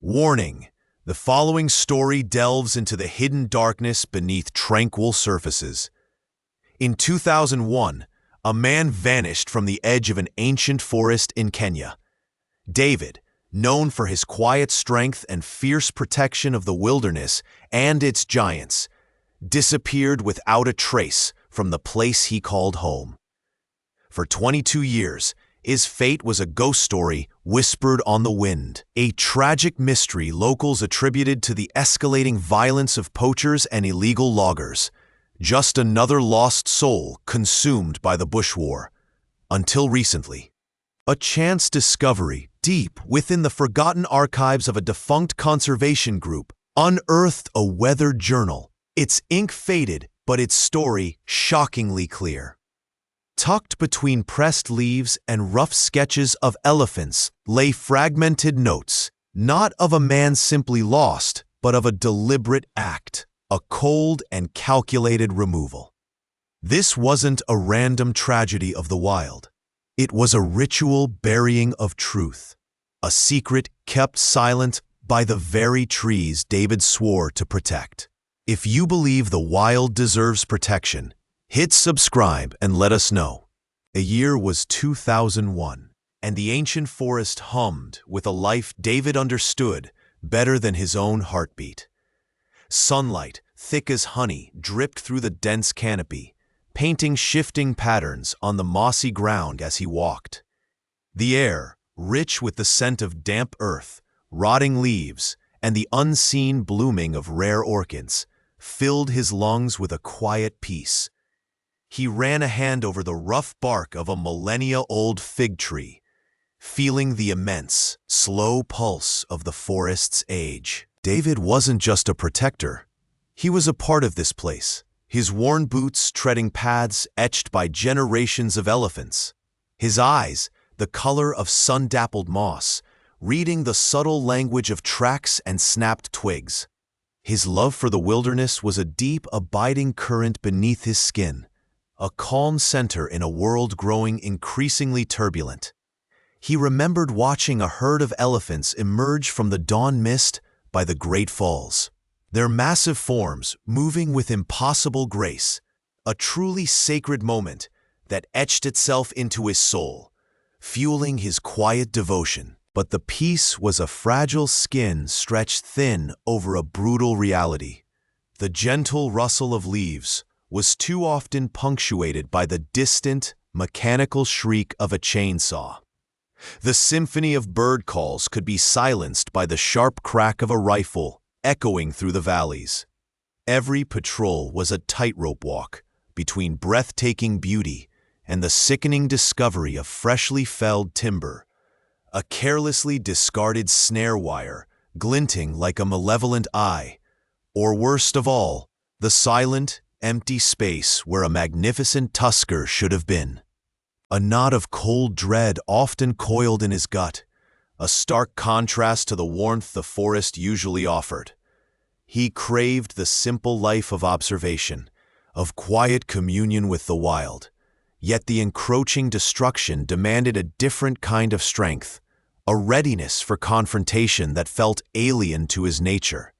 Warning: the following story delves into the hidden darkness beneath tranquil surfaces. In 2001, a man vanished from the edge of an ancient forest in Kenya. David, known for his quiet strength and fierce protection of the wilderness and its giants, disappeared without a trace from the place he called home. For 22 years, his fate was a ghost story whispered on the wind, a tragic mystery locals attributed to the escalating violence of poachers and illegal loggers, just another lost soul consumed by the bush war. Until recently, a chance discovery deep within the forgotten archives of a defunct conservation group unearthed a weathered journal, its ink faded but its story shockingly clear. Tucked between pressed leaves and rough sketches of elephants lay fragmented notes, not of a man simply lost, but of a deliberate act, a cold and calculated removal. This wasn't a random tragedy of the wild. It was a ritual burying of truth, a secret kept silent by the very trees David swore to protect. If you believe the wild deserves protection, hit subscribe and let us know. The year was 2001, and the ancient forest hummed with a life David understood better than his own heartbeat. Sunlight, thick as honey, dripped through the dense canopy, painting shifting patterns on the mossy ground as he walked. The air, rich with the scent of damp earth, rotting leaves, and the unseen blooming of rare orchids, filled his lungs with a quiet peace. He ran a hand over the rough bark of a millennia-old fig tree, feeling the immense, slow pulse of the forest's age. David wasn't just a protector. He was a part of this place, his worn boots treading paths etched by generations of elephants. His eyes, the color of sun-dappled moss, reading the subtle language of tracks and snapped twigs. His love for the wilderness was a deep, abiding current beneath his skin, a calm center in a world growing increasingly turbulent. He remembered watching a herd of elephants emerge from the dawn mist by the Great Falls, their massive forms moving with impossible grace, a truly sacred moment that etched itself into his soul, fueling his quiet devotion. But the peace was a fragile skin stretched thin over a brutal reality. The gentle rustle of leaves was too often punctuated by the distant, mechanical shriek of a chainsaw. The symphony of bird calls could be silenced by the sharp crack of a rifle echoing through the valleys. Every patrol was a tightrope walk between breathtaking beauty and the sickening discovery of freshly felled timber, a carelessly discarded snare wire glinting like a malevolent eye, or worst of all, the silent, empty space where a magnificent tusker should have been. A knot of cold dread often coiled in his gut, a stark contrast to the warmth the forest usually offered. He craved the simple life of observation, of quiet communion with the wild, yet the encroaching destruction demanded a different kind of strength, a readiness for confrontation that felt alien to his nature.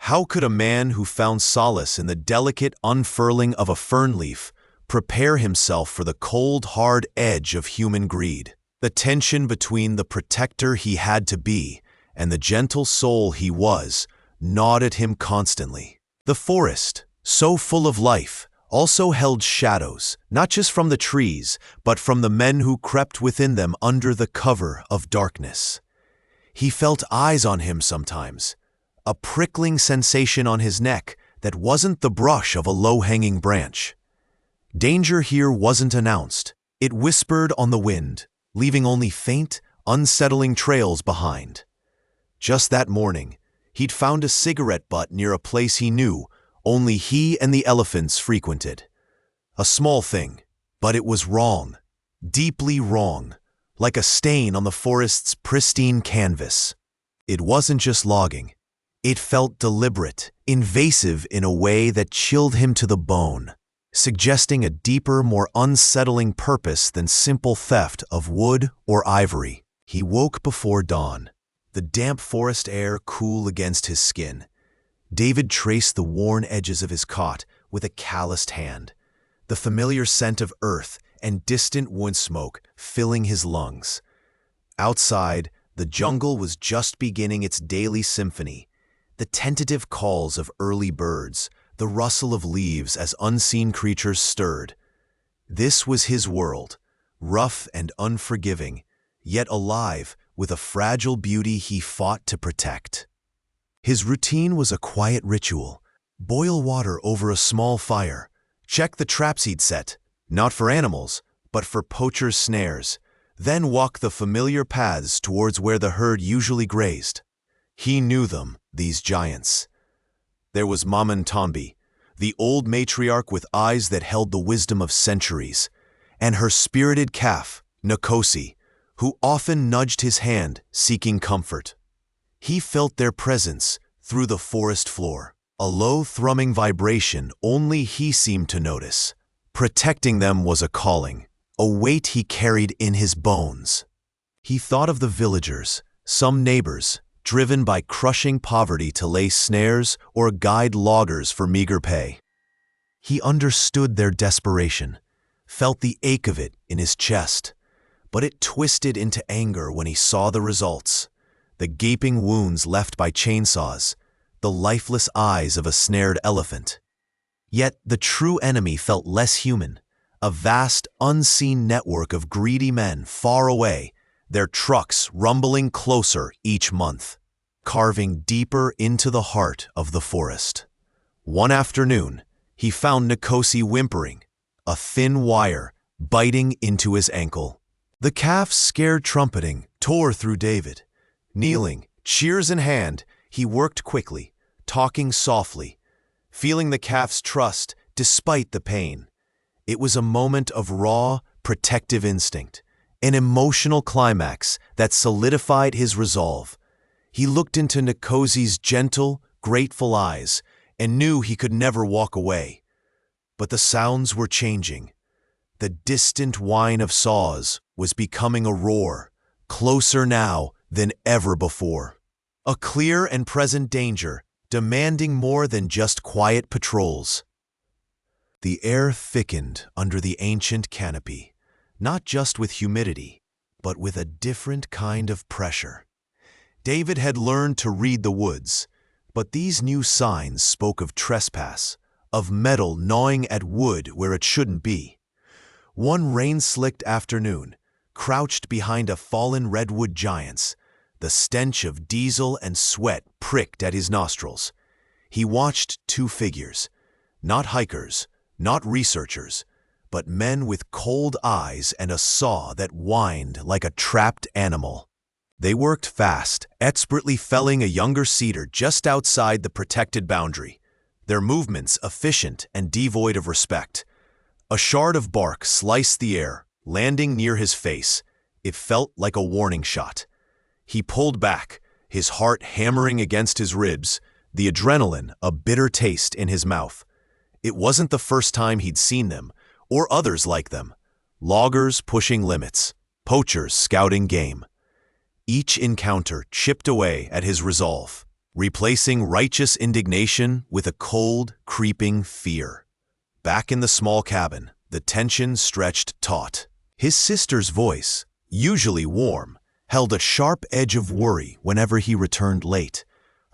How could a man who found solace in the delicate unfurling of a fern leaf prepare himself for the cold, hard edge of human greed? The tension between the protector he had to be and the gentle soul he was gnawed at him constantly. The forest, so full of life, also held shadows, not just from the trees, but from the men who crept within them under the cover of darkness. He felt eyes on him sometimes, a prickling sensation on his neck that wasn't the brush of a low-hanging branch. Danger here wasn't announced. It whispered on the wind, leaving only faint, unsettling trails behind. Just that morning, he'd found a cigarette butt near a place he knew only he and the elephants frequented. A small thing, but it was wrong, deeply wrong, like a stain on the forest's pristine canvas. It wasn't just logging. It felt deliberate, invasive in a way that chilled him to the bone, suggesting a deeper, more unsettling purpose than simple theft of wood or ivory. He woke before dawn, the damp forest air cool against his skin. David traced the worn edges of his cot with a calloused hand, the familiar scent of earth and distant wood smoke filling his lungs. Outside, the jungle was just beginning its daily symphony, the tentative calls of early birds, the rustle of leaves as unseen creatures stirred. This was his world, rough and unforgiving, yet alive with a fragile beauty he fought to protect. His routine was a quiet ritual. Boil water over a small fire. Check the trap seed set, not for animals, but for poachers' snares. Then walk the familiar paths towards where the herd usually grazed. He knew them, these giants. There was Maman Tombi, the old matriarch with eyes that held the wisdom of centuries, and her spirited calf, Nkosi, who often nudged his hand, seeking comfort. He felt their presence through the forest floor, a low thrumming vibration only he seemed to notice. Protecting them was a calling, a weight he carried in his bones. He thought of the villagers, some neighbors, driven by crushing poverty to lay snares or guide loggers for meager pay. He understood their desperation, felt the ache of it in his chest, but it twisted into anger when he saw the results. The gaping wounds left by chainsaws, the lifeless eyes of a snared elephant. Yet the true enemy felt less human, a vast, unseen network of greedy men far away, their trucks rumbling closer each month, carving deeper into the heart of the forest. One afternoon, he found Nkosi whimpering, a thin wire biting into his ankle. The calf's scared trumpeting tore through David. Kneeling, shears in hand, he worked quickly, talking softly, feeling the calf's trust despite the pain. It was a moment of raw, protective instinct, an emotional climax that solidified his resolve. He looked into Nkosi's gentle, grateful eyes and knew he could never walk away. But the sounds were changing. The distant whine of saws was becoming a roar, closer now than ever before. A clear and present danger, demanding more than just quiet patrols. The air thickened under the ancient canopy, not just with humidity, but with a different kind of pressure. David had learned to read the woods, but these new signs spoke of trespass, of metal gnawing at wood where it shouldn't be. One rain-slicked afternoon, crouched behind a fallen redwood giants, the stench of diesel and sweat pricked at his nostrils. He watched two figures, not hikers, not researchers, but men with cold eyes and a saw that whined like a trapped animal. They worked fast, expertly felling a younger cedar just outside the protected boundary, their movements efficient and devoid of respect. A shard of bark sliced the air, landing near his face. It felt like a warning shot. He pulled back, his heart hammering against his ribs, the adrenaline a bitter taste in his mouth. It wasn't the first time he'd seen them, or others like them. Loggers pushing limits, poachers scouting game. Each encounter chipped away at his resolve, replacing righteous indignation with a cold, creeping fear. Back in the small cabin, the tension stretched taut. His sister's voice, usually warm, held a sharp edge of worry whenever he returned late,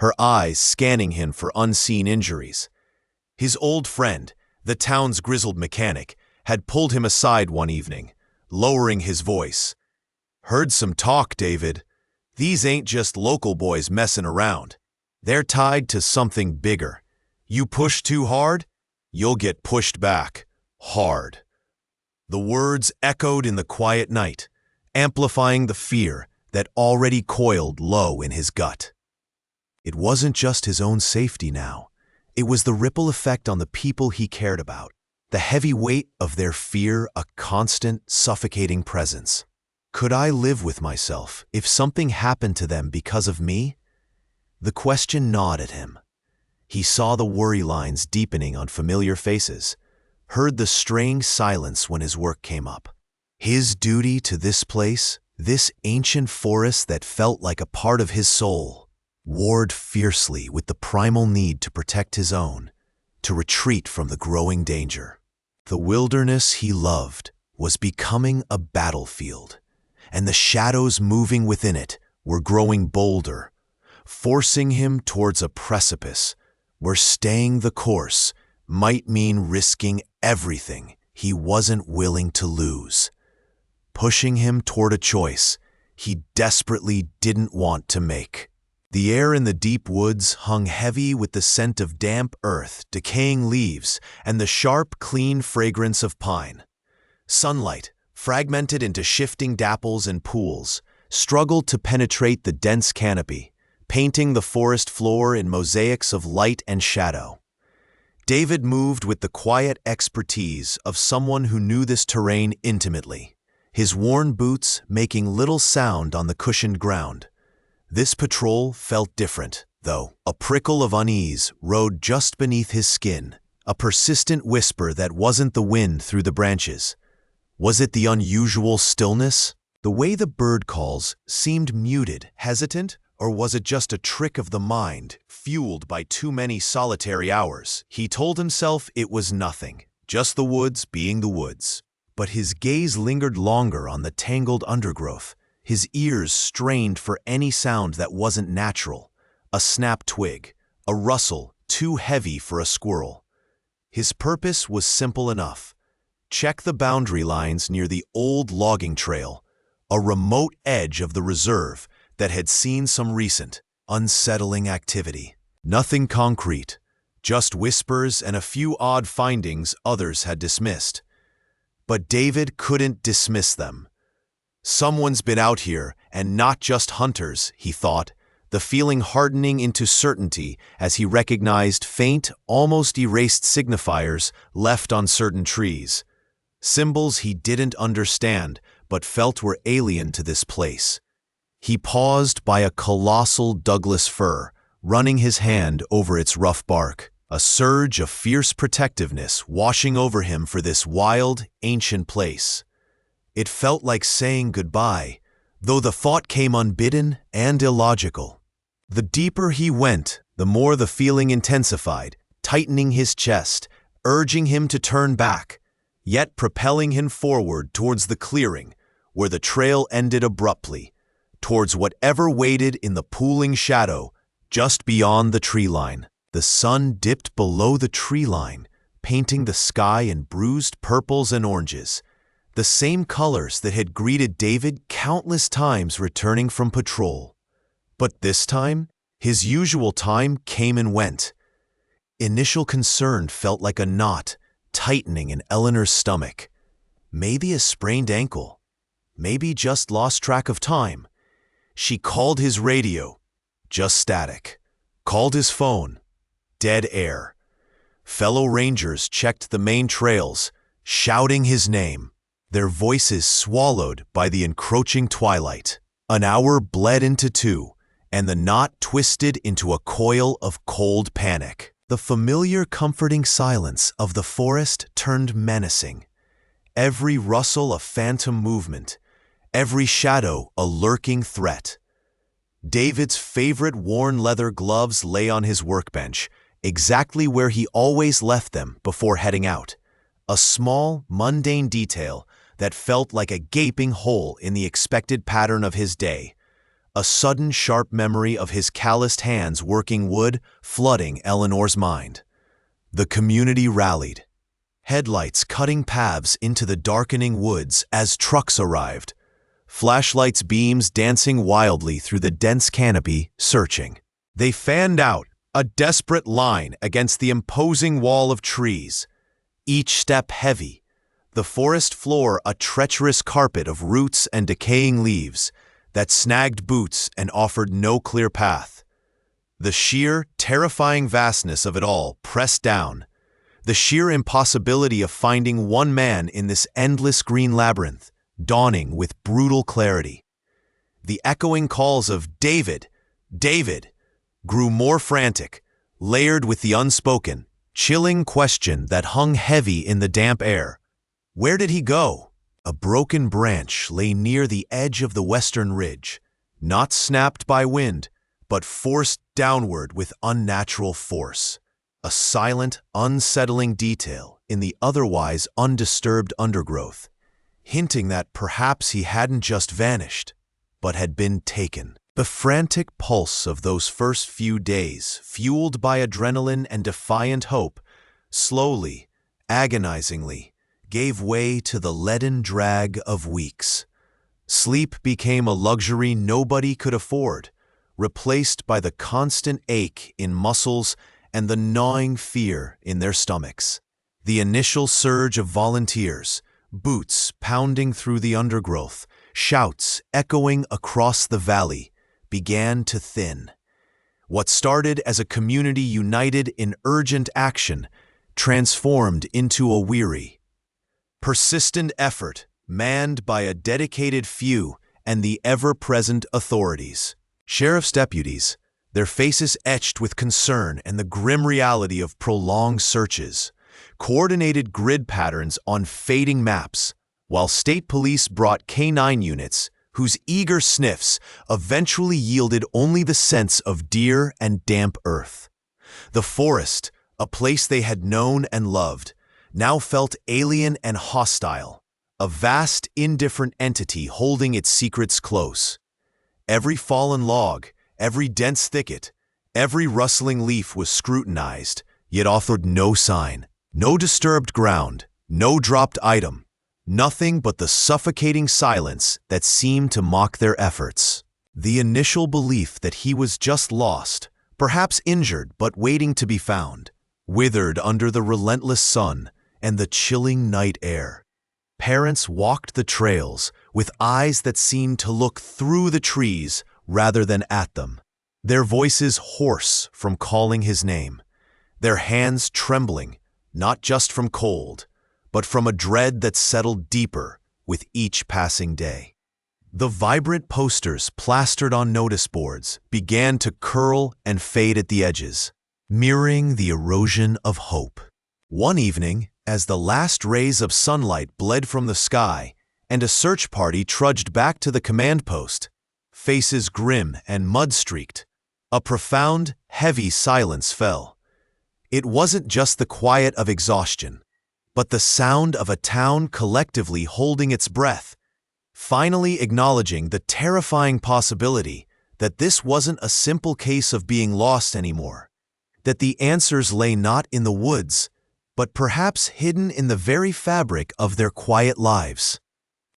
her eyes scanning him for unseen injuries. His old friend, the town's grizzled mechanic, had pulled him aside one evening, lowering his voice. "Heard some talk, David. These ain't just local boys messing around. They're tied to something bigger. You push too hard, you'll get pushed back. Hard." The words echoed in the quiet night, amplifying the fear that already coiled low in his gut. It wasn't just his own safety now. It was the ripple effect on the people he cared about, the heavy weight of their fear a constant, suffocating presence. Could I live with myself if something happened to them because of me? The question gnawed at him. He saw the worry lines deepening on familiar faces, heard the straying silence when his work came up. His duty to this place This ancient forest that felt like a part of his soul warred fiercely with the primal need to protect his own, to retreat from the growing danger. The wilderness he loved was becoming a battlefield, and the shadows moving within it were growing bolder, forcing him towards a precipice where staying the course might mean risking everything he wasn't willing to lose, pushing him toward a choice he desperately didn't want to make. The air in the deep woods hung heavy with the scent of damp earth, decaying leaves, and the sharp, clean fragrance of pine. Sunlight, fragmented into shifting dapples and pools, struggled to penetrate the dense canopy, painting the forest floor in mosaics of light and shadow. David moved with the quiet expertise of someone who knew this terrain intimately, his worn boots making little sound on the cushioned ground. This patrol felt different, though. A prickle of unease rode just beneath his skin, a persistent whisper that wasn't the wind through the branches. Was it the unusual stillness? The way the bird calls seemed muted, hesitant, or was it just a trick of the mind, fueled by too many solitary hours? He told himself it was nothing, just the woods being the woods. But his gaze lingered longer on the tangled undergrowth, his ears strained for any sound that wasn't natural, a snapped twig, a rustle too heavy for a squirrel. His purpose was simple enough. Check the boundary lines near the old logging trail, a remote edge of the reserve that had seen some recent, unsettling activity. Nothing concrete, just whispers and a few odd findings others had dismissed. But David couldn't dismiss them. Someone's been out here, and not just hunters, he thought, the feeling hardening into certainty as he recognized faint, almost erased signifiers left on certain trees. Symbols he didn't understand, but felt were alien to this place. He paused by a colossal Douglas fir, running his hand over its rough bark, a surge of fierce protectiveness washing over him for this wild, ancient place. It felt like saying goodbye, though the thought came unbidden and illogical. The deeper he went, the more the feeling intensified, tightening his chest, urging him to turn back, yet propelling him forward towards the clearing, where the trail ended abruptly, towards whatever waited in the pooling shadow just beyond the tree line. The sun dipped below the tree line, painting the sky in bruised purples and oranges, the same colors that had greeted David countless times returning from patrol. But this time, his usual time came and went. Initial concern felt like a knot tightening in Eleanor's stomach. Maybe a sprained ankle. Maybe just lost track of time. She called his radio. Just static. Called his phone. Dead air. Fellow rangers checked the main trails, shouting his name, their voices swallowed by the encroaching twilight. An hour bled into two, and the knot twisted into a coil of cold panic. The familiar comforting silence of the forest turned menacing. Every rustle a phantom movement, every shadow a lurking threat. David's favorite worn leather gloves lay on his workbench, exactly where he always left them before heading out. A small, mundane detail that felt like a gaping hole in the expected pattern of his day. A sudden sharp memory of his calloused hands working wood flooding Eleanor's mind. The community rallied. Headlights cutting paths into the darkening woods as trucks arrived. Flashlights' beams dancing wildly through the dense canopy, searching. They fanned out, a desperate line against the imposing wall of trees. Each step heavy, the forest floor a treacherous carpet of roots and decaying leaves that snagged boots and offered no clear path. The sheer, terrifying vastness of it all pressed down, the sheer impossibility of finding one man in this endless green labyrinth, dawning with brutal clarity. The echoing calls of "David! David!" grew more frantic, layered with the unspoken, chilling question that hung heavy in the damp air. Where did he go? a broken branch lay near the edge of the western ridge, not snapped by wind, but forced downward with unnatural force. A silent, unsettling detail in the otherwise undisturbed undergrowth, hinting that perhaps he hadn't just vanished, but had been taken. The frantic pulse of those first few days, fueled by adrenaline and defiant hope, slowly, agonizingly, gave way to the leaden drag of weeks. Sleep became a luxury nobody could afford, replaced by the constant ache in muscles and the gnawing fear in their stomachs. The initial surge of volunteers, boots pounding through the undergrowth, shouts echoing across the valley, began to thin. What started as a community united in urgent action transformed into a weary, persistent effort manned by a dedicated few and the ever-present authorities. Sheriff's deputies, their faces etched with concern and the grim reality of prolonged searches, coordinated grid patterns on fading maps, while state police brought K9 units whose eager sniffs eventually yielded only the scents of deer and damp earth. The forest, a place they had known and loved, now felt alien and hostile, a vast, indifferent entity holding its secrets close. Every fallen log, every dense thicket, every rustling leaf was scrutinized, yet offered no sign, no disturbed ground, no dropped item, nothing but the suffocating silence that seemed to mock their efforts. The initial belief that he was just lost, perhaps injured but waiting to be found, withered under the relentless sun and the chilling night air. Parents walked the trails with eyes that seemed to look through the trees rather than at them, their voices hoarse from calling his name, their hands trembling, not just from cold, but from a dread that settled deeper with each passing day. The vibrant posters plastered on notice boards began to curl and fade at the edges, mirroring the erosion of hope. One evening, as the last rays of sunlight bled from the sky and a search party trudged back to the command post, faces grim and mud-streaked, a profound, heavy silence fell. It wasn't just the quiet of exhaustion, but the sound of a town collectively holding its breath, finally acknowledging the terrifying possibility that this wasn't a simple case of being lost anymore, that the answers lay not in the woods, but perhaps hidden in the very fabric of their quiet lives.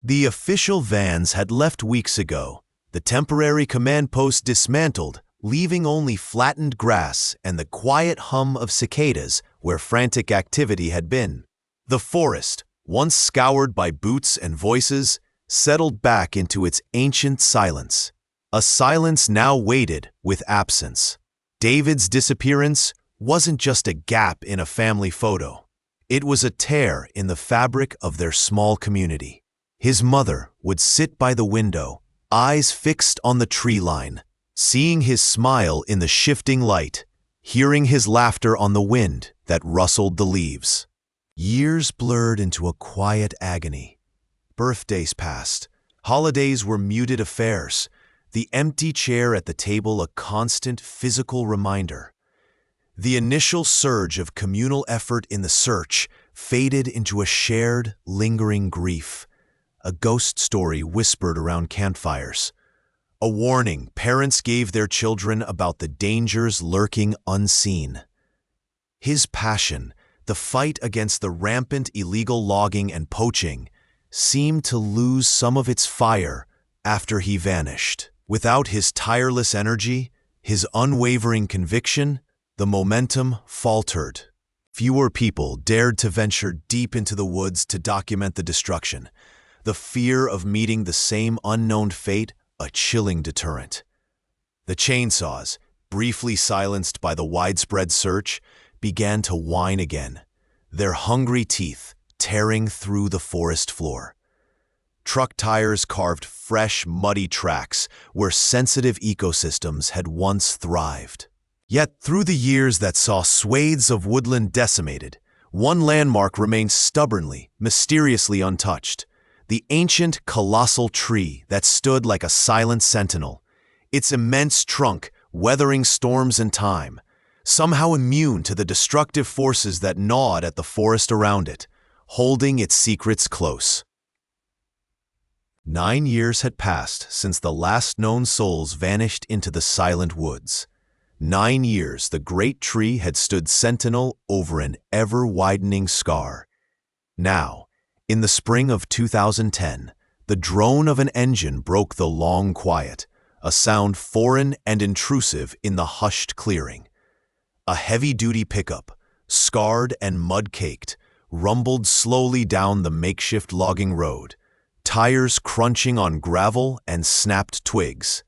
The official vans had left weeks ago, the temporary command post dismantled, leaving only flattened grass and the quiet hum of cicadas where frantic activity had been. The forest, once scoured by boots and voices, settled back into its ancient silence, a silence now weighted with absence. David's disappearance wasn't just a gap in a family photo. It was a tear in the fabric of their small community. His mother would sit by the window, eyes fixed on the tree line, seeing his smile in the shifting light, hearing his laughter on the wind that rustled the leaves. Years blurred into a quiet agony. Birthdays passed. Holidays were muted affairs. The empty chair at the table a constant physical reminder. The initial surge of communal effort in the search faded into a shared, lingering grief, a ghost story whispered around campfires, a warning parents gave their children about the dangers lurking unseen. His passion, the fight against the rampant illegal logging and poaching, seemed to lose some of its fire after he vanished. Without his tireless energy, his unwavering conviction, the momentum faltered. Fewer people dared to venture deep into the woods to document the destruction, the fear of meeting the same unknown fate a chilling deterrent. The chainsaws, briefly silenced by the widespread search, began to whine again, their hungry teeth tearing through the forest floor. Truck tires carved fresh, muddy tracks where sensitive ecosystems had once thrived. Yet through the years that saw swathes of woodland decimated, one landmark remained stubbornly, mysteriously untouched: the ancient colossal tree that stood like a silent sentinel, its immense trunk weathering storms and time, somehow immune to the destructive forces that gnawed at the forest around it, holding its secrets close. 9 years had passed since the last known souls vanished into the silent woods. 9 years the great tree had stood sentinel over an ever-widening scar. Now, in the spring of 2010, the drone of an engine broke the long quiet, a sound foreign and intrusive in the hushed clearing. A heavy-duty pickup, scarred and mud-caked, rumbled slowly down the makeshift logging road, tires crunching on gravel and snapped twigs.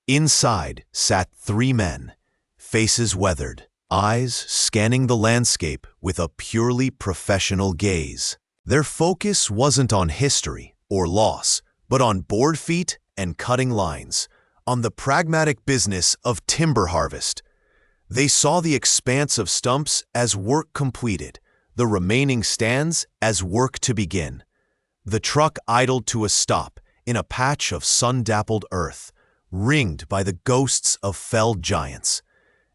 Inside sat 3 men, faces weathered, eyes scanning the landscape with a purely professional gaze. Their focus wasn't on history or loss, but on board feet and cutting lines, on the pragmatic business of timber harvest. They saw the expanse of stumps as work completed, the remaining stands as work to begin. The truck idled to a stop in a patch of sun-dappled earth, ringed by the ghosts of felled giants.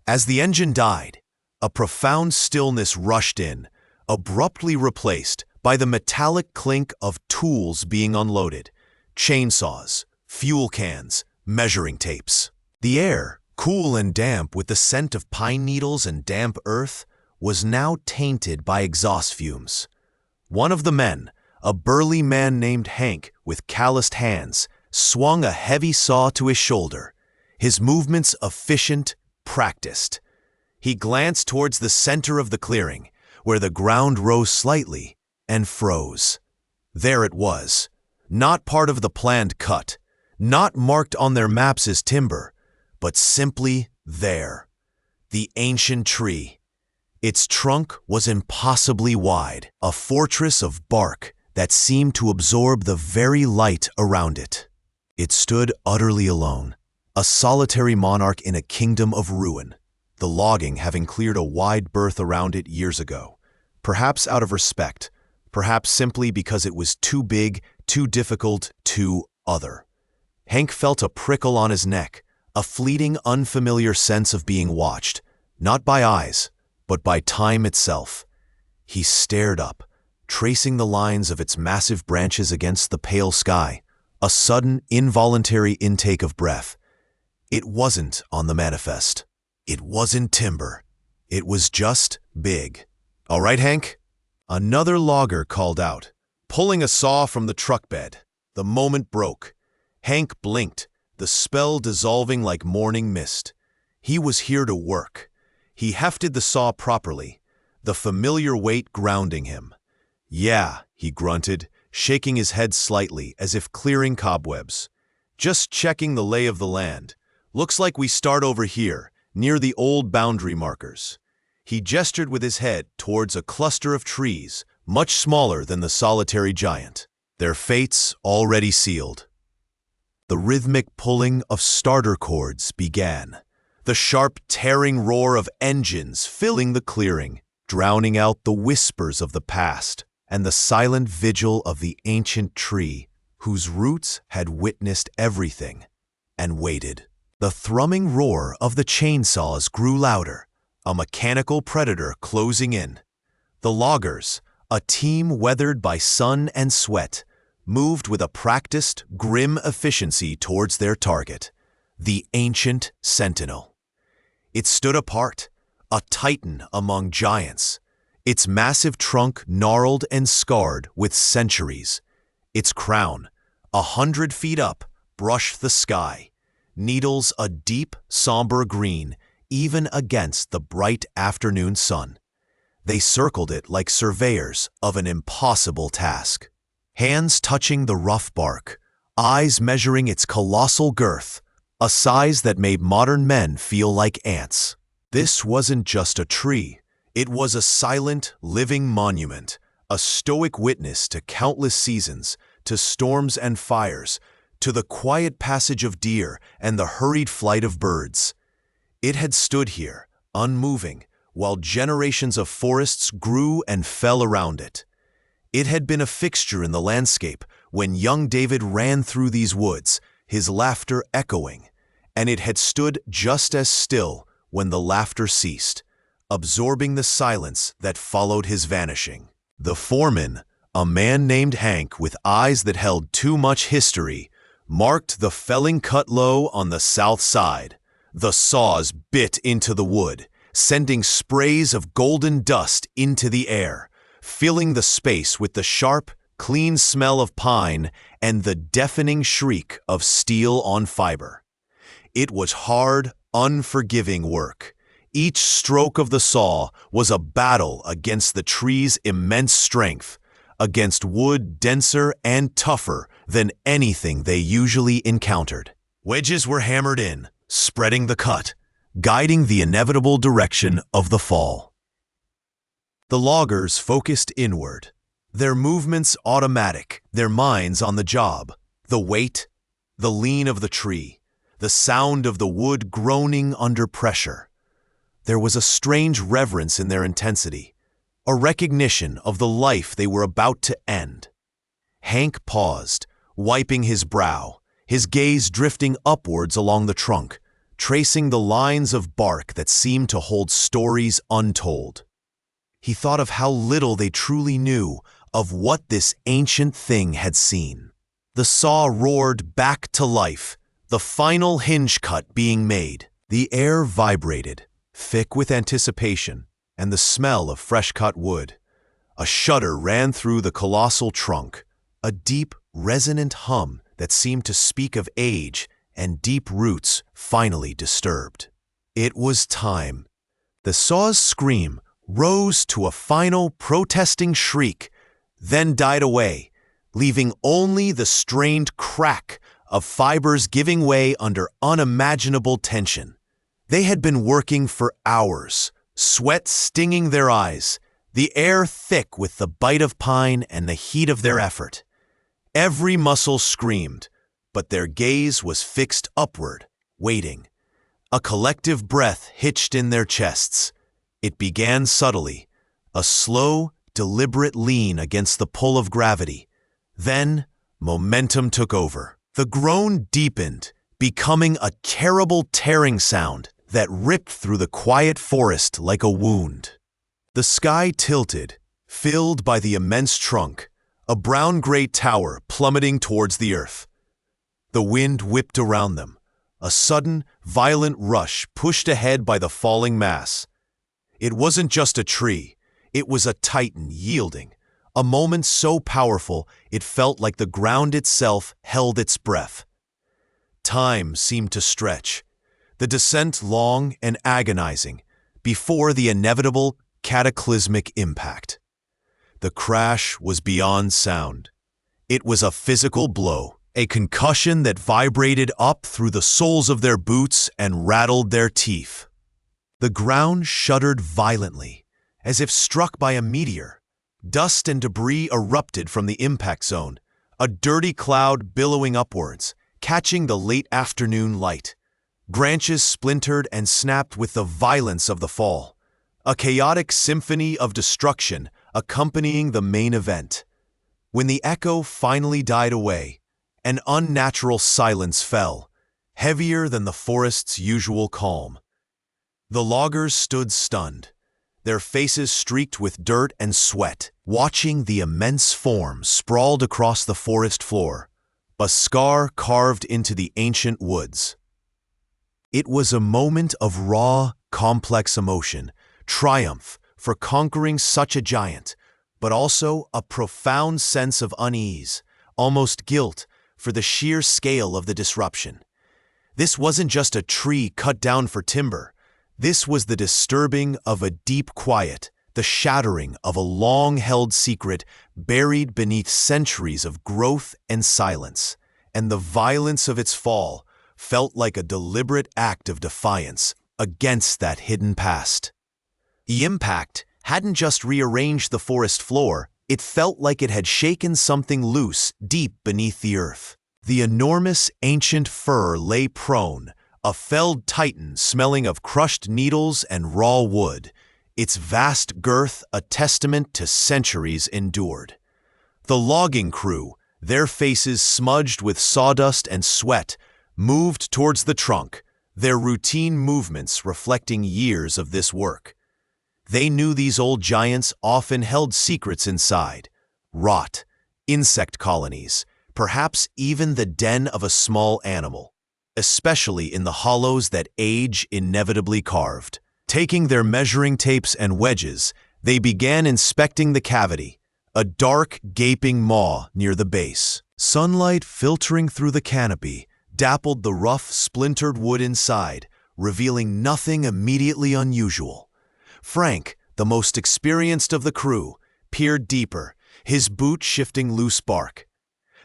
As the engine died, a profound stillness rushed in, abruptly replaced by the metallic clink of tools being unloaded, chainsaws, fuel cans, measuring tapes. The air, cool and damp with the scent of pine needles and damp earth, was now tainted by exhaust fumes. One of the men, a burly man named Hank with calloused hands, swung a heavy saw to his shoulder, his movements efficient, practiced. He glanced towards the center of the clearing, where the ground rose slightly, and froze. There it was, not part of the planned cut, not marked on their maps as timber, but simply there. The ancient tree. Its trunk was impossibly wide, a fortress of bark that seemed to absorb the very light around it. It stood utterly alone, a solitary monarch in a kingdom of ruin, the logging having cleared a wide berth around it years ago, perhaps out of respect, perhaps simply because it was too big, too difficult, too other. Hank felt a prickle on his neck, a fleeting, unfamiliar sense of being watched, not by eyes, but by time itself. He stared up, tracing the lines of its massive branches against the pale sky, a sudden, involuntary intake of breath. It wasn't on the manifest. It wasn't timber. It was just big. "All right, Hank?" Another logger called out, pulling a saw from the truck bed. The moment broke. Hank blinked, the spell dissolving like morning mist. He was here to work. He hefted the saw properly, the familiar weight grounding him. "Yeah," he grunted, shaking his head slightly as if clearing cobwebs. "Just checking the lay of the land. Looks like we start over here, near the old boundary markers." He gestured with his head towards a cluster of trees, much smaller than the solitary giant, their fates already sealed. The rhythmic pulling of starter cords began, the sharp tearing roar of engines filling the clearing, drowning out the whispers of the past and the silent vigil of the ancient tree whose roots had witnessed everything and waited. The thrumming roar of the chainsaws grew louder, a mechanical predator closing in. The loggers, a team weathered by sun and sweat, moved with a practiced, grim efficiency towards their target, the ancient sentinel. It stood apart, a titan among giants, its massive trunk gnarled and scarred with centuries. Its crown, 100 feet up, brushed the sky, needles a deep, somber green, even against the bright afternoon sun. They circled it like surveyors of an impossible task. Hands touching the rough bark, eyes measuring its colossal girth, a size that made modern men feel like ants. This wasn't just a tree. It was a silent, living monument, a stoic witness to countless seasons, to storms and fires, to the quiet passage of deer and the hurried flight of birds. It had stood here, unmoving, while generations of forests grew and fell around it. It had been a fixture in the landscape, when young David ran through these woods, his laughter echoing, and it had stood just as still when the laughter ceased, absorbing the silence that followed his vanishing. The foreman, a man named Hank with eyes that held too much history, marked the felling cut low on the south side. The saws bit into the wood, sending sprays of golden dust into the air, filling the space with the sharp, clean smell of pine and the deafening shriek of steel on fiber. It was hard, unforgiving work. Each stroke of the saw was a battle against the tree's immense strength, against wood denser and tougher than anything they usually encountered. Wedges were hammered in, spreading the cut, guiding the inevitable direction of the fall. The loggers focused inward, their movements automatic, their minds on the job. The weight, the lean of the tree, the sound of the wood groaning under pressure. There was a strange reverence in their intensity, a recognition of the life they were about to end. Hank paused, wiping his brow, his gaze drifting upwards along the trunk, tracing the lines of bark that seemed to hold stories untold. He thought of how little they truly knew of what this ancient thing had seen. The saw roared back to life, the final hinge cut being made. The air vibrated, thick with anticipation and the smell of fresh-cut wood. A shudder ran through the colossal trunk, a deep, resonant hum that seemed to speak of age and deep roots finally disturbed. It was time. The saw's scream rose to a final protesting shriek, then died away, leaving only the strained crack of fibers giving way under unimaginable tension. They had been working for hours, sweat stinging their eyes, the air thick with the bite of pine and the heat of their effort. Every muscle screamed, but their gaze was fixed upward, waiting. A collective breath hitched in their chests. It began subtly, a slow, deliberate lean against the pull of gravity. Then, momentum took over. The groan deepened, becoming a terrible tearing sound that ripped through the quiet forest like a wound. The sky tilted, filled by the immense trunk, a brown-gray tower plummeting towards the earth. The wind whipped around them, a sudden, violent rush pushed ahead by the falling mass. It wasn't just a tree, it was a titan yielding, a moment so powerful it felt like the ground itself held its breath. Time seemed to stretch, the descent long and agonizing, before the inevitable cataclysmic impact. The crash was beyond sound. It was a physical blow, a concussion that vibrated up through the soles of their boots and rattled their teeth. The ground shuddered violently, as if struck by a meteor. Dust and debris erupted from the impact zone, a dirty cloud billowing upwards, catching the late afternoon light. Branches splintered and snapped with the violence of the fall, a chaotic symphony of destruction accompanying the main event. When the echo finally died away, an unnatural silence fell, heavier than the forest's usual calm. The loggers stood stunned, their faces streaked with dirt and sweat, watching the immense form sprawled across the forest floor, a scar carved into the ancient woods. It was a moment of raw, complex emotion, triumph for conquering such a giant, but also a profound sense of unease, almost guilt, for the sheer scale of the disruption. This wasn't just a tree cut down for timber. This was the disturbing of a deep quiet, the shattering of a long-held secret buried beneath centuries of growth and silence, and the violence of its fall felt like a deliberate act of defiance against that hidden past. The impact hadn't just rearranged the forest floor, it felt like it had shaken something loose deep beneath the earth. The enormous ancient fir lay prone, a felled titan smelling of crushed needles and raw wood, its vast girth a testament to centuries endured. The logging crew, their faces smudged with sawdust and sweat, moved towards the trunk, their routine movements reflecting years of this work. They knew these old giants often held secrets inside: rot, insect colonies, perhaps even the den of a small animal, especially in the hollows that age inevitably carved. Taking their measuring tapes and wedges, they began inspecting the cavity, a dark, gaping maw near the base. Sunlight filtering through the canopy dappled the rough, splintered wood inside, revealing nothing immediately unusual. Frank, the most experienced of the crew, peered deeper, his boot shifting loose bark.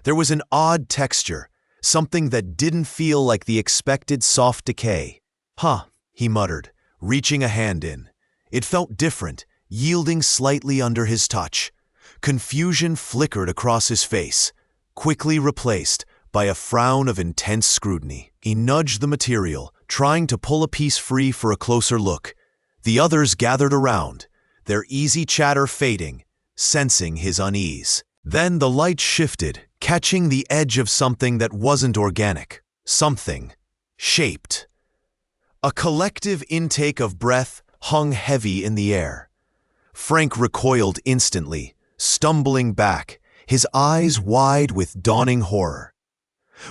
There was an odd texture, something that didn't feel like the expected soft decay. "Huh," he muttered, reaching a hand in. It felt different, yielding slightly under his touch. Confusion flickered across his face, quickly replaced by a frown of intense scrutiny. He nudged the material, trying to pull a piece free for a closer look. The others gathered around, their easy chatter fading, sensing his unease. Then the light shifted, catching the edge of something that wasn't organic. Something shaped. A collective intake of breath hung heavy in the air. Frank recoiled instantly, stumbling back, his eyes wide with dawning horror.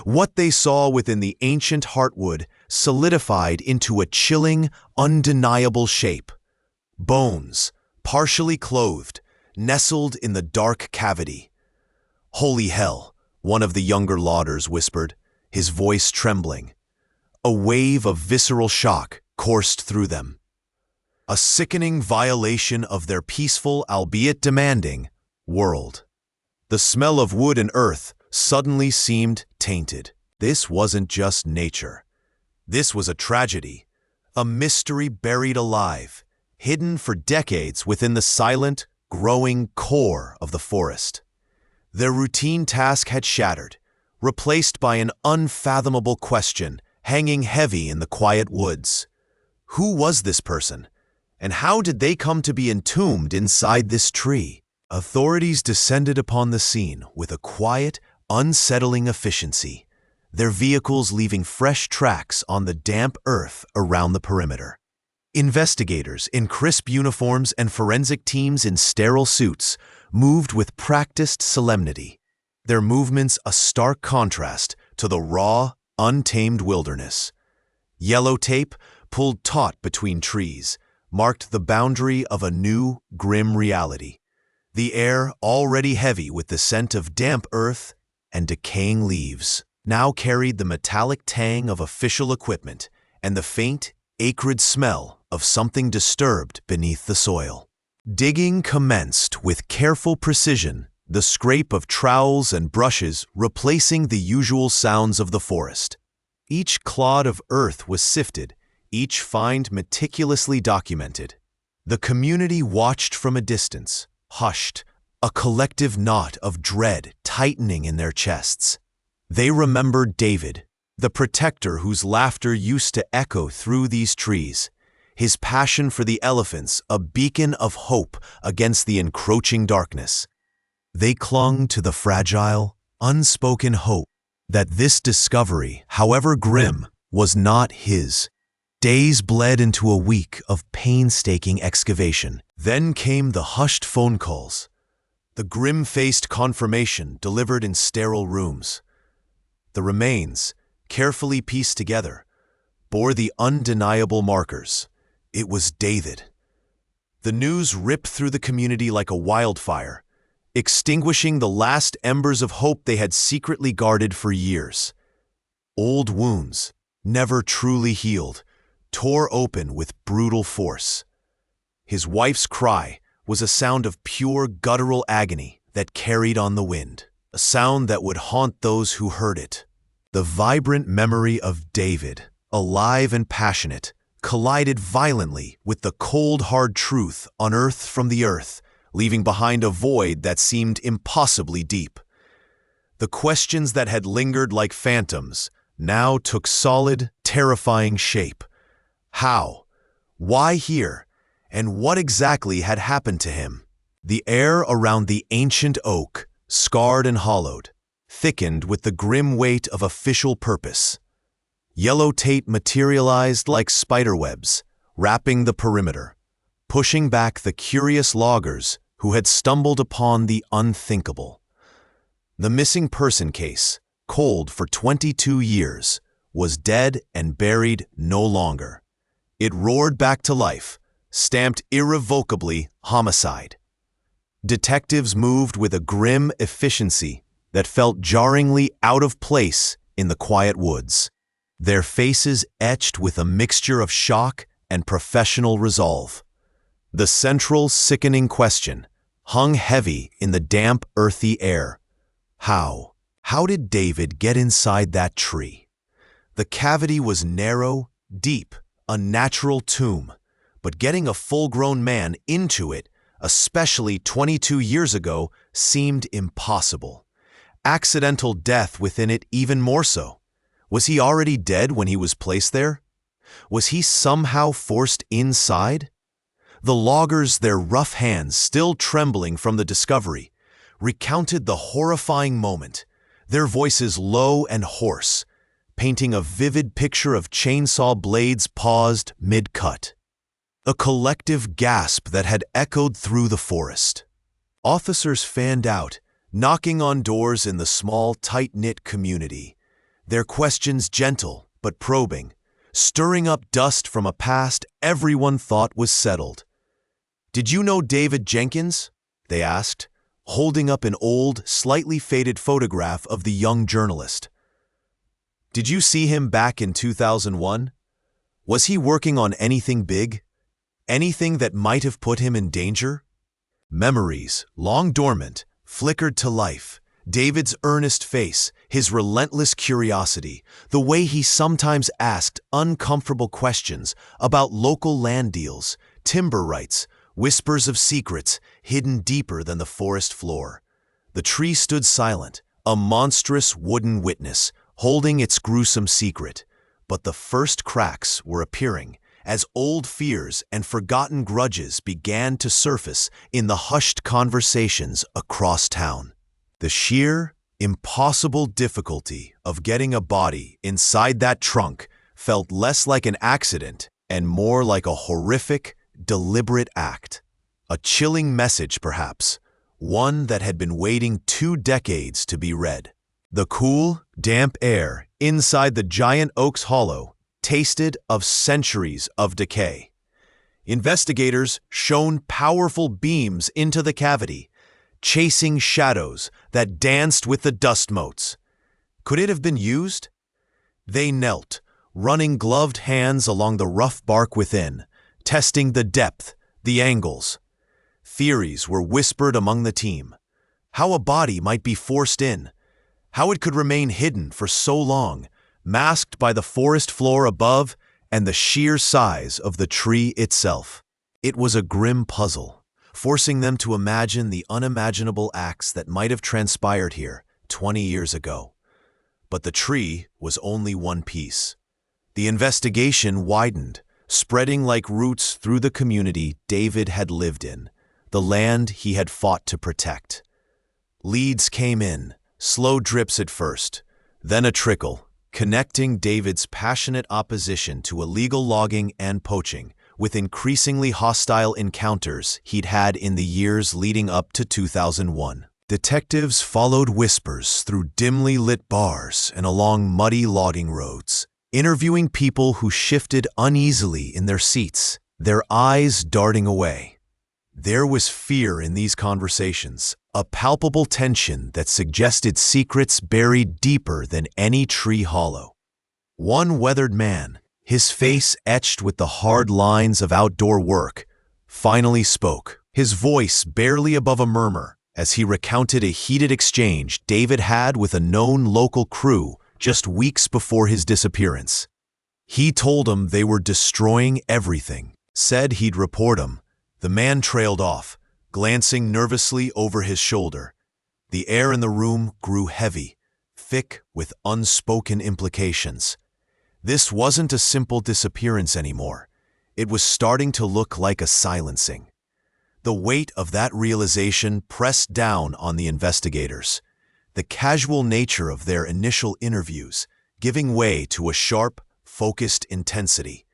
What they saw within the ancient heartwood solidified into a chilling, undeniable shape. Bones, partially clothed, nestled in the dark cavity. "Holy hell," one of the younger Lauders whispered, his voice trembling. A wave of visceral shock coursed through them. A sickening violation of their peaceful, albeit demanding, world. The smell of wood and earth suddenly seemed tainted. This wasn't just nature. This was a tragedy, a mystery buried alive, hidden for decades within the silent, growing core of the forest. Their routine task had shattered, replaced by an unfathomable question hanging heavy in the quiet woods. Who was this person, and how did they come to be entombed inside this tree? Authorities descended upon the scene with a quiet, unsettling efficiency, their vehicles leaving fresh tracks on the damp earth around the perimeter. Investigators in crisp uniforms and forensic teams in sterile suits moved with practiced solemnity, their movements a stark contrast to the raw, untamed wilderness. Yellow tape, pulled taut between trees, marked the boundary of a new, grim reality. The air, already heavy with the scent of damp earth and decaying leaves, now carried the metallic tang of official equipment and the faint, acrid smell of something disturbed beneath the soil. Digging commenced with careful precision, the scrape of trowels and brushes replacing the usual sounds of the forest. Each clod of earth was sifted, each find meticulously documented. The community watched from a distance, hushed, a collective knot of dread tightening in their chests. They remembered David, the protector whose laughter used to echo through these trees, his passion for the elephants a beacon of hope against the encroaching darkness. They clung to the fragile, unspoken hope that this discovery, however grim, was not his. Days bled into a week of painstaking excavation. Then came the hushed phone calls, the grim-faced confirmation delivered in sterile rooms. The remains, carefully pieced together, bore the undeniable markers. It was David. The news ripped through the community like a wildfire, extinguishing the last embers of hope they had secretly guarded for years. Old wounds, never truly healed, tore open with brutal force. His wife's cry was a sound of pure guttural agony that carried on the wind, a sound that would haunt those who heard it. The vibrant memory of David, alive and passionate, collided violently with the cold, hard truth unearthed from the earth, leaving behind a void that seemed impossibly deep. The questions that had lingered like phantoms now took solid, terrifying shape. How? Why here? And what exactly had happened to him? The air around the ancient oak, scarred and hollowed, thickened with the grim weight of official purpose. Yellow tape materialized like spiderwebs, wrapping the perimeter, pushing back the curious loggers who had stumbled upon the unthinkable. The missing person case, cold for 22 years, was dead and buried no longer. It roared back to life, stamped irrevocably homicide. Detectives moved with a grim efficiency that felt jarringly out of place in the quiet woods, their faces etched with a mixture of shock and professional resolve. The central, sickening question hung heavy in the damp, earthy air. How? How did David get inside that tree? The cavity was narrow, deep, a natural tomb, but getting a full-grown man into it, especially 22 years ago, seemed impossible. Accidental death within it even more so. Was he already dead when he was placed there? Was he somehow forced inside? The loggers, their rough hands still trembling from the discovery, recounted the horrifying moment, their voices low and hoarse, painting a vivid picture of chainsaw blades paused mid-cut. A collective gasp that had echoed through the forest. Officers fanned out, knocking on doors in the small, tight-knit community, their questions gentle but probing, stirring up dust from a past everyone thought was settled. "Did you know David Jenkins?" they asked, holding up an old, slightly faded photograph of the young journalist. "Did you see him back in 2001? Was he working on anything big? Anything that might have put him in danger?" Memories, long dormant, flickered to life. David's earnest face, his relentless curiosity, the way he sometimes asked uncomfortable questions about local land deals, timber rights, whispers of secrets hidden deeper than the forest floor. The tree stood silent, a monstrous wooden witness, holding its gruesome secret. But the first cracks were appearing as old fears and forgotten grudges began to surface in the hushed conversations across town. The sheer, impossible difficulty of getting a body inside that trunk felt less like an accident and more like a horrific, deliberate act. A chilling message, perhaps, one that had been waiting 2 decades to be read. The cool, damp air inside the giant oak's hollow tasted of centuries of decay. Investigators shone powerful beams into the cavity, chasing shadows that danced with the dust motes. Could it have been used? They knelt, running gloved hands along the rough bark within, testing the depth, the angles. Theories were whispered among the team. How a body might be forced in, how it could remain hidden for so long, masked by the forest floor above and the sheer size of the tree itself. It was a grim puzzle, forcing them to imagine the unimaginable acts that might have transpired here 20 years ago. But the tree was only one piece. The investigation widened, spreading like roots through the community David had lived in, the land he had fought to protect. Leads came in, slow drips at first, then a trickle, connecting David's passionate opposition to illegal logging and poaching with increasingly hostile encounters he'd had in the years leading up to 2001. Detectives followed whispers through dimly lit bars and along muddy logging roads, interviewing people who shifted uneasily in their seats, their eyes darting away. There was fear in these conversations, a palpable tension that suggested secrets buried deeper than any tree hollow. One weathered man, his face etched with the hard lines of outdoor work, finally spoke, his voice barely above a murmur, as he recounted a heated exchange David had with a known local crew just weeks before his disappearance. He told them they were destroying everything, said he'd report them. The man trailed off, glancing nervously over his shoulder. The air in the room grew heavy, thick with unspoken implications. This wasn't a simple disappearance anymore. It was starting to look like a silencing. The weight of that realization pressed down on the investigators. the casual nature of their initial interviews giving way to a sharp, focused intensity.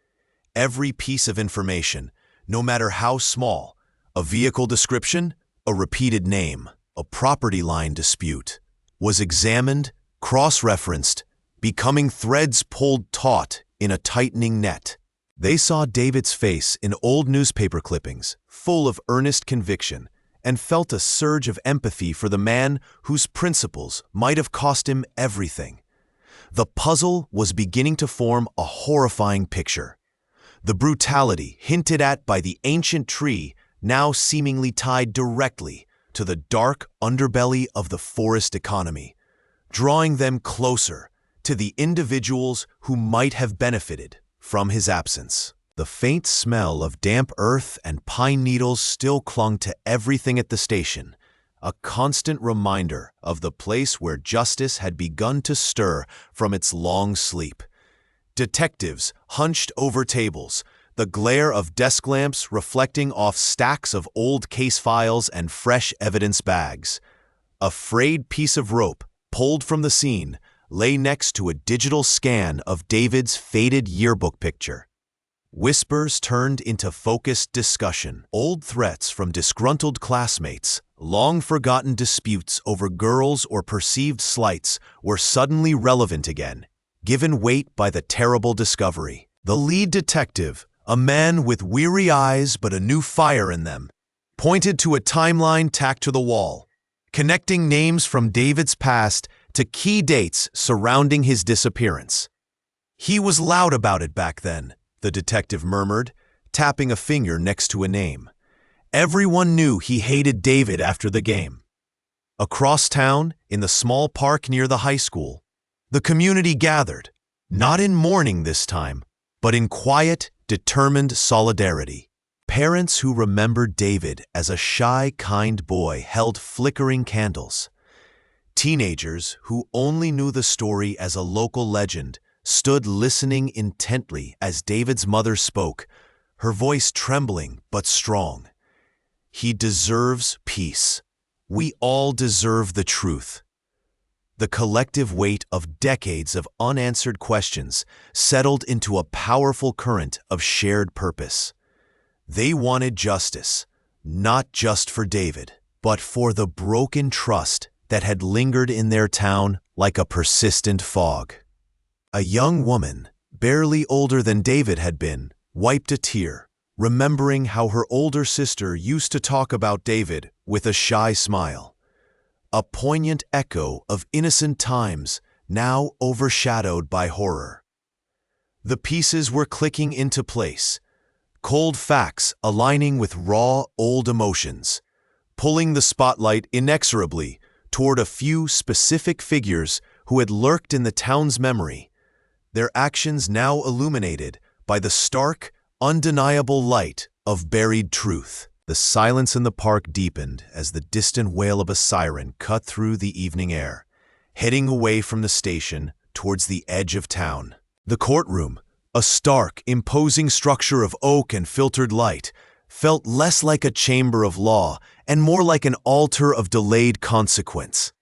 Every piece of information, no matter how small, a vehicle description, a repeated name, a property line dispute, was examined, cross-referenced, becoming threads pulled taut in a tightening net. They saw David's face in old newspaper clippings, full of earnest conviction, and felt a surge of empathy for the man whose principles might have cost him everything. The puzzle was beginning to form a horrifying picture. The brutality hinted at by the ancient tree now seemingly tied directly to the dark underbelly of the forest economy, drawing them closer to the individuals who might have benefited from his absence. The faint smell of damp earth and pine needles still clung to everything at the station, a constant reminder of the place where justice had begun to stir from its long sleep. Detectives hunched over tables, the glare of desk lamps reflecting off stacks of old case files and fresh evidence bags. A frayed piece of rope, pulled from the scene, lay next to a digital scan of David's faded yearbook picture. Whispers turned into focused discussion. Old threats from disgruntled classmates, long-forgotten disputes over girls or perceived slights were suddenly relevant again, given weight by the terrible discovery. The lead detective, a man with weary eyes but a new fire in them, pointed to a timeline tacked to the wall, connecting names from David's past to key dates surrounding his disappearance. "He was loud about it back then," the detective murmured, tapping a finger next to a name. "Everyone knew he hated David after the game." Across town, in the small park near the high school, the community gathered, not in mourning this time, but in quiet, determined solidarity. Parents who remembered David as a shy, kind boy held flickering candles. Teenagers who only knew the story as a local legend stood listening intently as David's mother spoke, her voice trembling but strong. "He deserves peace. We all deserve the truth." The collective weight of decades of unanswered questions settled into a powerful current of shared purpose. They wanted justice, not just for David, but for the broken trust that had lingered in their town like a persistent fog. A young woman, barely older than David had been, wiped a tear, remembering how her older sister used to talk about David with a shy smile. A poignant echo of innocent times now overshadowed by horror. The pieces were clicking into place, cold facts aligning with raw, old emotions, pulling the spotlight inexorably toward a few specific figures who had lurked in the town's memory, their actions now illuminated by the stark, undeniable light of buried truth. The silence in the park deepened as the distant wail of a siren cut through the evening air, heading away from the station towards the edge of town. The courtroom, a stark, imposing structure of oak and filtered light, felt less like a chamber of law and more like an altar of delayed consequence,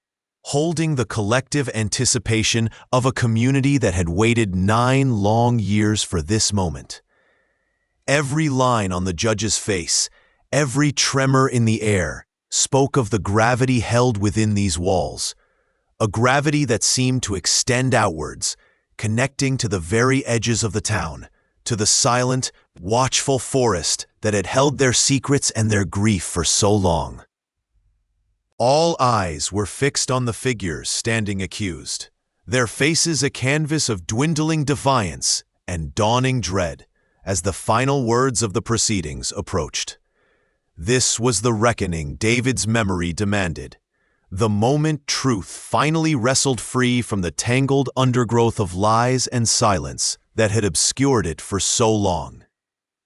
holding the collective anticipation of a community that had waited 9 long years for this moment. Every line on the judge's face, every tremor in the air, spoke of the gravity held within these walls, a gravity that seemed to extend outwards, connecting to the very edges of the town, to the silent, watchful forest that had held their secrets and their grief for so long. All eyes were fixed on the figures standing accused, their faces a canvas of dwindling defiance and dawning dread as the final words of the proceedings approached. This was the reckoning David's memory demanded, the moment truth finally wrestled free from the tangled undergrowth of lies and silence that had obscured it for so long.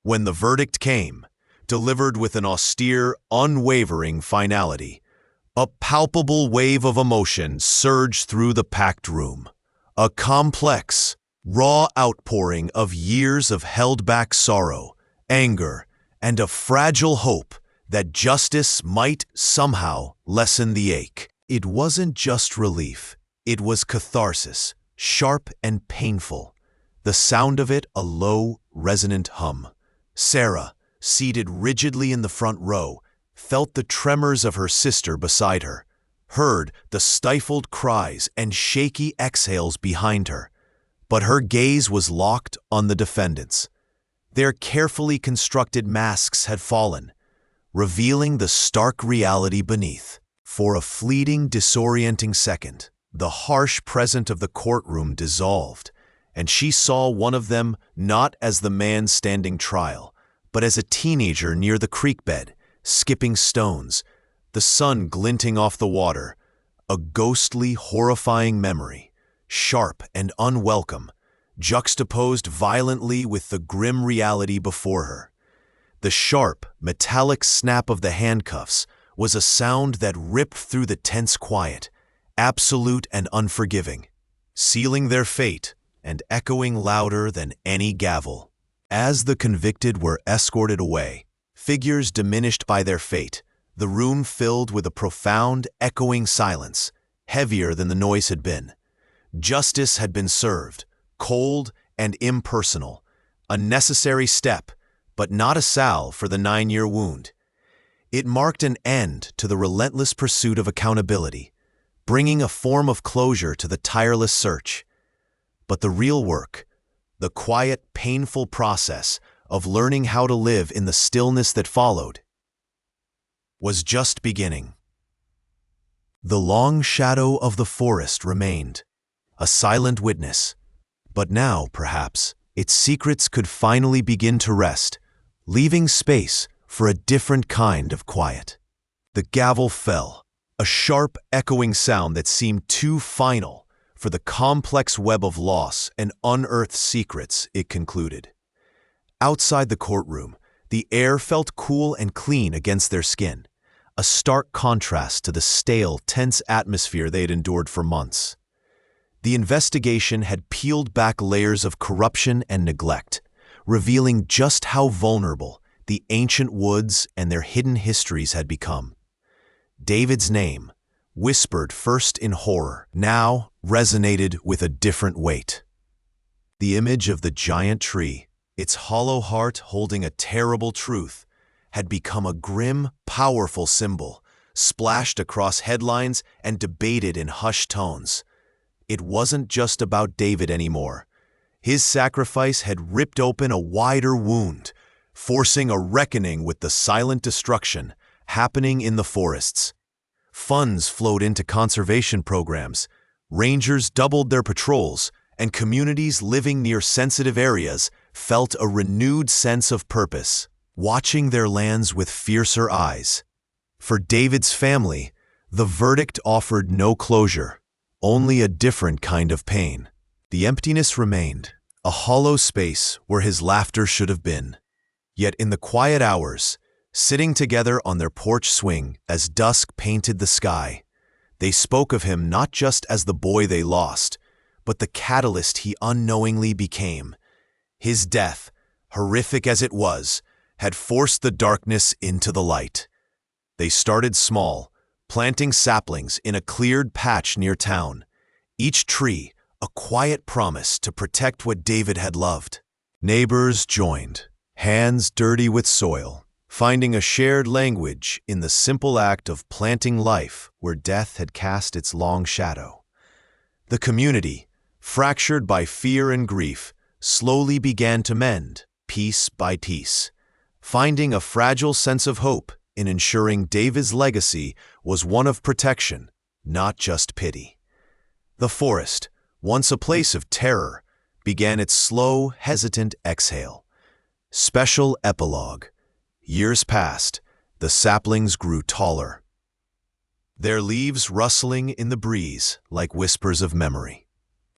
When the verdict came, delivered with an austere, unwavering finality, a palpable wave of emotion surged through the packed room, a complex, raw outpouring of years of held-back sorrow, anger, and a fragile hope that justice might somehow lessen the ache. It wasn't just relief. It was catharsis, sharp and painful. The sound of it, a low, resonant hum. Sarah, seated rigidly in the front row, felt the tremors of her sister beside her, heard the stifled cries and shaky exhales behind her. But her gaze was locked on the defendants. Their carefully constructed masks had fallen, revealing the stark reality beneath. For a fleeting, disorienting second, the harsh presence of the courtroom dissolved, and she saw one of them not as the man standing trial, but as a teenager near the creek bed, skipping stones, the sun glinting off the water, a ghostly, horrifying memory, sharp and unwelcome, juxtaposed violently with the grim reality before her. The sharp, metallic snap of the handcuffs was a sound that ripped through the tense quiet, absolute and unforgiving, sealing their fate and echoing louder than any gavel. As the convicted were escorted away, figures diminished by their fate, the room filled with a profound, echoing silence, heavier than the noise had been. Justice had been served, cold and impersonal, a necessary step, but not a salve for the 9-year wound. It marked an end to the relentless pursuit of accountability, bringing a form of closure to the tireless search. But the real work, the quiet, painful process of learning how to live in the stillness that followed, was just beginning. The long shadow of the forest remained, a silent witness, but now, perhaps, its secrets could finally begin to rest, leaving space for a different kind of quiet. The gavel fell, a sharp, echoing sound that seemed too final for the complex web of loss and unearthed secrets it concluded. Outside the courtroom, the air felt cool and clean against their skin, a stark contrast to the stale, tense atmosphere they had endured for months. The investigation had peeled back layers of corruption and neglect, revealing just how vulnerable the ancient woods and their hidden histories had become. David's name, whispered first in horror, now resonated with a different weight. The image of the giant tree, its hollow heart holding a terrible truth, had become a grim, powerful symbol, splashed across headlines and debated in hushed tones. It wasn't just about David anymore. His sacrifice had ripped open a wider wound, forcing a reckoning with the silent destruction happening in the forests. Funds flowed into conservation programs, rangers doubled their patrols, and communities living near sensitive areas felt a renewed sense of purpose, watching their lands with fiercer eyes. For David's family, the verdict offered no closure, only a different kind of pain. The emptiness remained, a hollow space where his laughter should have been. Yet in the quiet hours, sitting together on their porch swing as dusk painted the sky, they spoke of him not just as the boy they lost, but the catalyst he unknowingly became. His death, horrific as it was, had forced the darkness into the light. They started small, planting saplings in a cleared patch near town, each tree a quiet promise to protect what David had loved. Neighbors joined, hands dirty with soil, finding a shared language in the simple act of planting life where death had cast its long shadow. The community, fractured by fear and grief, slowly began to mend, piece by piece, finding a fragile sense of hope in ensuring David's legacy was one of protection, not just pity. The forest, once a place of terror, began its slow, hesitant exhale. Special epilogue. Years passed, the saplings grew taller, their leaves rustling in the breeze like whispers of memory.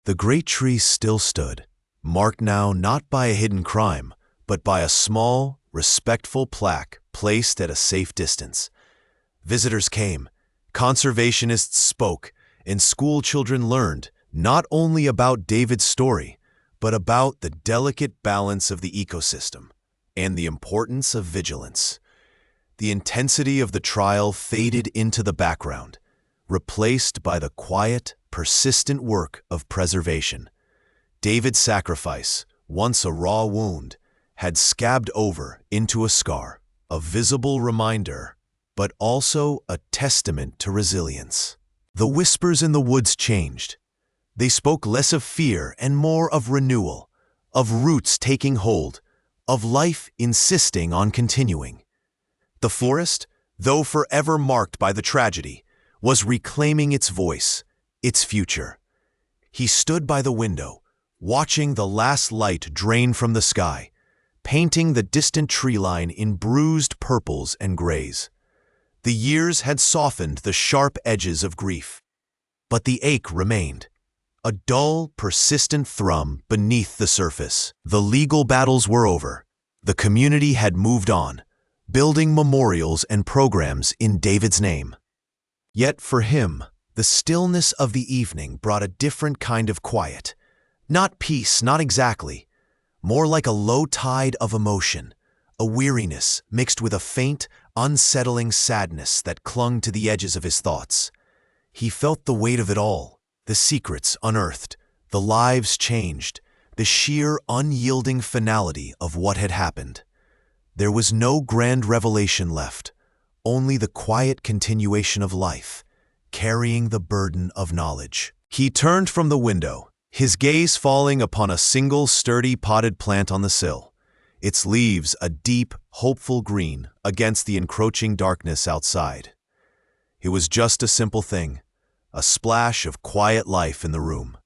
The great tree still stood, marked now not by a hidden crime, but by a small, respectful plaque placed at a safe distance. Visitors came, conservationists spoke, and school children learned not only about David's story, but about the delicate balance of the ecosystem and the importance of vigilance. The intensity of the trial faded into the background, replaced by the quiet, persistent work of preservation. David's sacrifice, once a raw wound, had scabbed over into a scar, a visible reminder, but also a testament to resilience. The whispers in the woods changed. They spoke less of fear and more of renewal, of roots taking hold, of life insisting on continuing. The forest, though forever marked by the tragedy, was reclaiming its voice, its future. He stood by the window, watching the last light drain from the sky, painting the distant tree line in bruised purples and grays. The years had softened the sharp edges of grief, but the ache remained, a dull, persistent thrum beneath the surface. The legal battles were over. The community had moved on, building memorials and programs in David's name. Yet for him, the stillness of the evening brought a different kind of quiet. Not peace, not exactly. More like a low tide of emotion, a weariness mixed with a faint, unsettling sadness that clung to the edges of his thoughts. He felt the weight of it all, the secrets unearthed, the lives changed, the sheer unyielding finality of what had happened. There was no grand revelation left, only the quiet continuation of life, carrying the burden of knowledge. He turned from the window, his gaze falling upon a single sturdy potted plant on the sill, its leaves a deep, hopeful green against the encroaching darkness outside. It was just a simple thing, a splash of quiet life in the room.